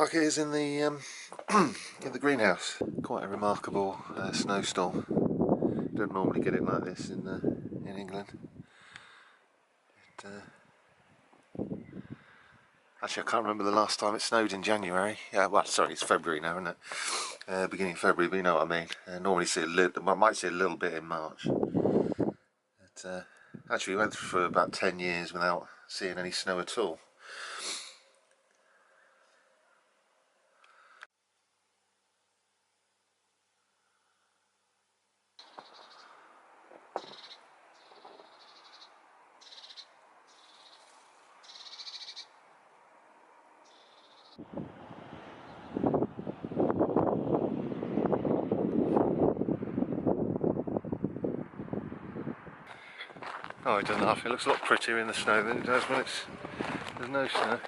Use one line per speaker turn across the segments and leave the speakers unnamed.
like it is in the in the greenhouse. Quite a remarkable snowstorm. Don't normally get it like this in England. Actually, I can't remember the last time it snowed in January. Yeah, well, sorry, it's February now, isn't it? Beginning of February, but you know what I mean. Normally see a little, I might see a little bit in March. But actually, we went for about 10 years without seeing any snow at all. Oh, it doesn't half. It looks a lot prettier in the snow than it does when there's no snow.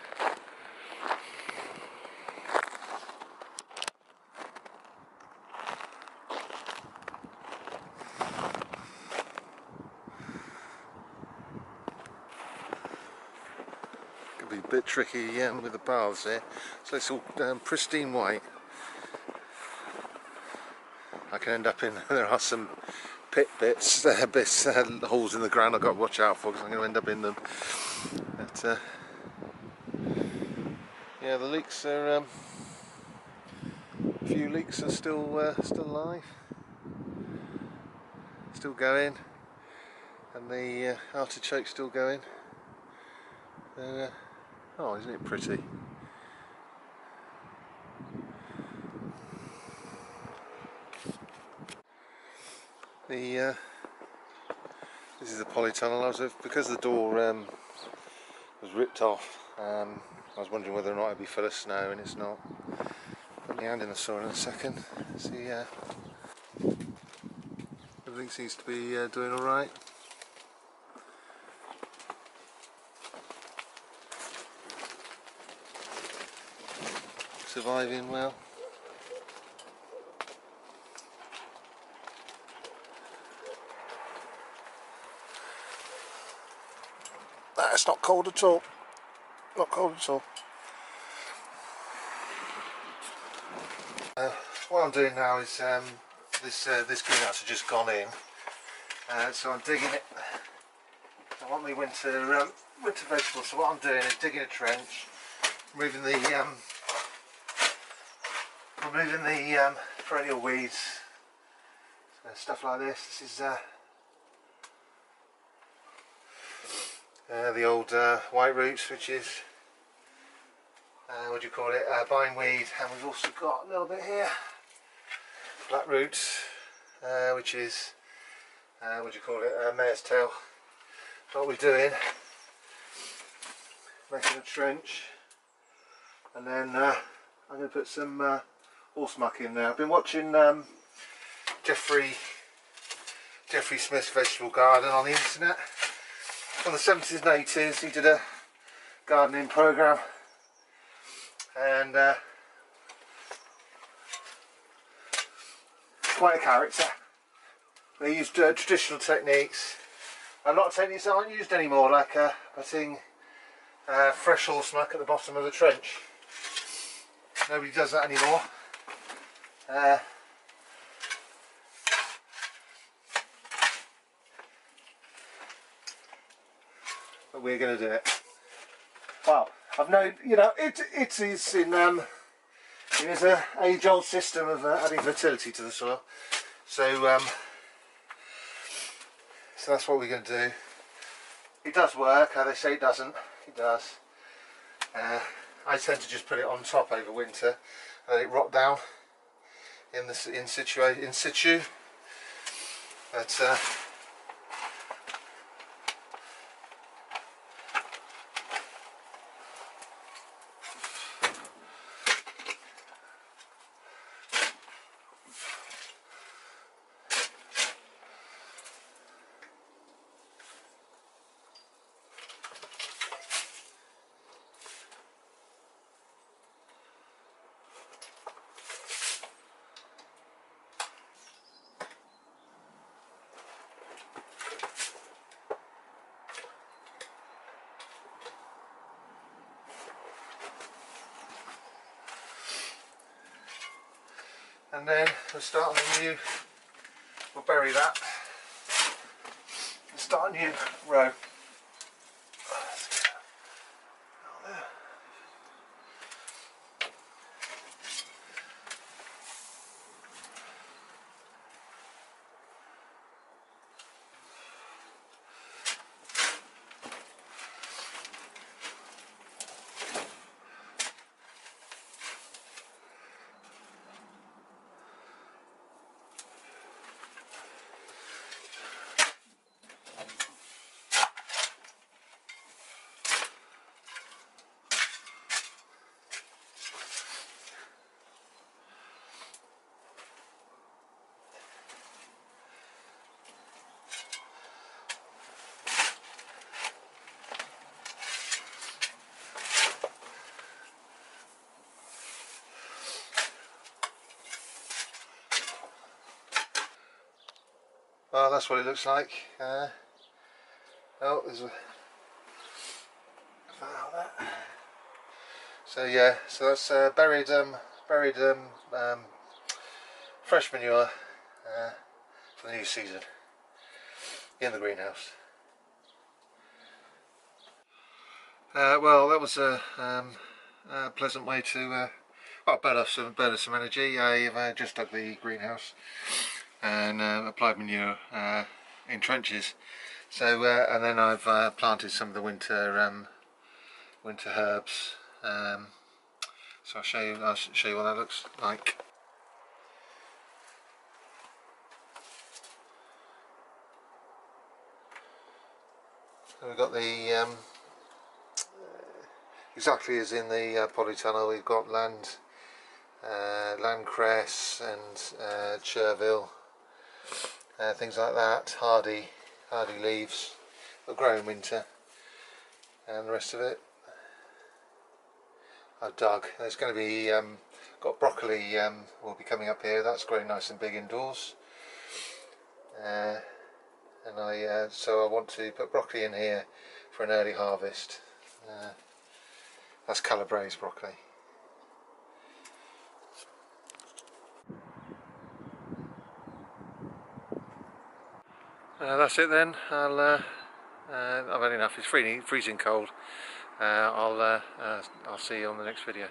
Could be a bit tricky with the baths here. So it's all pristine white. I can end up in. There are some pit bits, holes in the ground I've got to watch out for because I'm going to end up in them. But yeah, the leaks are. A few leaks are still alive, still going, and the artichoke's still going. Oh, isn't it pretty? The this is a polytunnel. Because the door was ripped off. I was wondering whether or not it'd be full of snow, and it's not. Put my hand in the soil in a second. See, everything seems to be doing all right. Surviving well. It's not cold at all. Not cold at all. What I'm doing now is this greenhouse has just gone in, so I'm digging it. I want my winter vegetables. So what I'm doing is digging a trench, removing the perennial weeds, stuff like this. This is the old white roots, which is what do you call it, bindweed, and we've also got a little bit here, black roots, which is what do you call it, mare's tail. So what we're doing, making a trench, and then I'm going to put some horse muck in there. I've been watching Jeffrey Smith's vegetable garden on the internet. From the 70s and 80s, he did a gardening program, and quite a character. They used traditional techniques. A lot of techniques aren't used anymore, like putting fresh horse muck at the bottom of the trench. Nobody does that anymore. But we're going to do it. Well, I've known, you know, it is in it is a age-old system of adding fertility to the soil. So so that's what we're going to do. It does work. How they say it doesn't, it does. I tend to just put it on top over winter and let it rot down in situ. But and then we'll start on a new, we'll bury that and start a new row. Well, that's what it looks like. Oh, there's a file there. So yeah, so that's buried fresh manure for the new season in the greenhouse. Well, that was a pleasant way to well, burn off some energy. I've just dug the greenhouse and applied manure in trenches. So and then I've planted some of the winter herbs. So I'll show you what that looks like. So we've got the exactly as in the polytunnel. We've got land cress and chervil, things like that. Hardy leaves that grow in winter, and the rest of it I've dug. There's going to be got broccoli will be coming up here. That's growing nice and big indoors, and so I want to put broccoli in here for an early harvest. That's Calabrese broccoli. That's it then. I've had enough. It's freezing cold. I'll see you on the next video.